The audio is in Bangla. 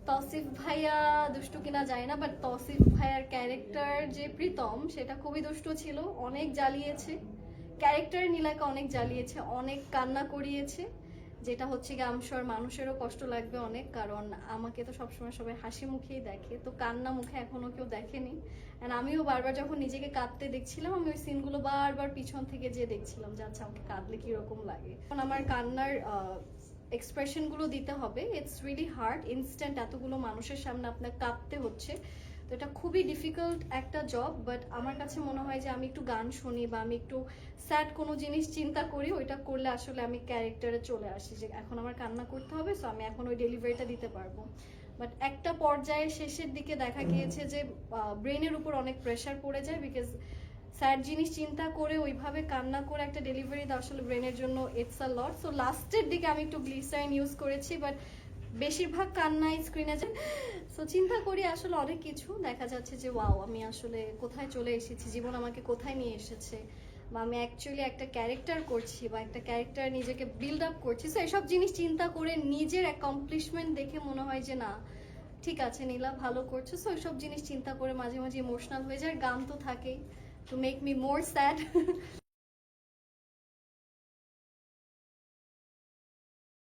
তৌসিফ ভাইয়া দুষ্টু কিনা যায় না, বাট তৌসিফ ভাইয়ার ক্যারেক্টার যে প্রীতম সেটা খুবই দুষ্টু ছিল, অনেক জ্বালিয়েছে। ক্যারেক্টার নীলাকে অনেক জ্বালিয়েছে, অনেক কান্না করিয়েছে, যেটা হচ্ছে গিয়ে আমশোর মানুষেরও কষ্ট লাগবে অনেক, কারণ আমাকে তো সবসময় সবাই হাসি মুখেই দেখে, তো কান্না মুখে এখনো কেউ দেখেনি। অ্যান্ড আমিও বারবার যখন নিজেকে কাঁদতে দেখছিলাম, আমি ওই সিনগুলো বারবার পিছন থেকে যে দেখছিলাম যে আচ্ছা আমাকে কাঁদলে কিরকম লাগে। এখন আমার কান্নার এক্সপ্রেশনগুলো দিতে হবে, ইটস রিয়েলি হার্ড, ইনস্ট্যান্ট এতগুলো মানুষের সামনে আপনার কাঁদতে হচ্ছে, তো এটা খুবই ডিফিকাল্ট একটা জব। বাট আমার কাছে মনে হয় যে আমি একটু গান শুনি বা আমি একটু স্যাড কোনো জিনিস চিন্তা করি, ওইটা করলে আসলে আমি ক্যারেক্টারে চলে আসি যে এখন আমার কান্না করতে হবে, সো আমি এখন ওই ডেলিভারিটা দিতে পারবো। বাট একটা পর্যায়ে শেষের দিকে দেখা গিয়েছে যে ব্রেনের উপর অনেক প্রেশার পড়ে যায়, বিকজ স্যাড জিনিস চিন্তা করে ওইভাবে কান্না করে একটা ডেলিভারি দেওয়া আসলে ব্রেনের জন্য ইটস আ লট। সো লাস্টের দিকে আমি একটু গ্লিসারিন ইউজ করেছি, বাট বেশিরভাগ কান্নাই স্ক্রিনে যায়। সো চিন্তা করি আসলে অনেক কিছু, দেখা যাচ্ছে যে ওয়াও আমি আসলে কোথায় চলে এসেছি, জীবন আমাকে কোথায় নিয়ে এসেছে, বা আমি অ্যাকচুয়ালি একটা ক্যারেক্টার করছি বা একটা ক্যারেক্টার নিজেকে বিল্ড আপ করছি। সো এসব জিনিস চিন্তা করে নিজের অ্যাকমপ্লিশমেন্ট দেখে মনে হয় যে না ঠিক আছে নীলা ভালো করছো। সো এসব জিনিস চিন্তা করে মাঝে মাঝে ইমোশনাল হয়ে যায়, গান তো থাকেই to make me more sad.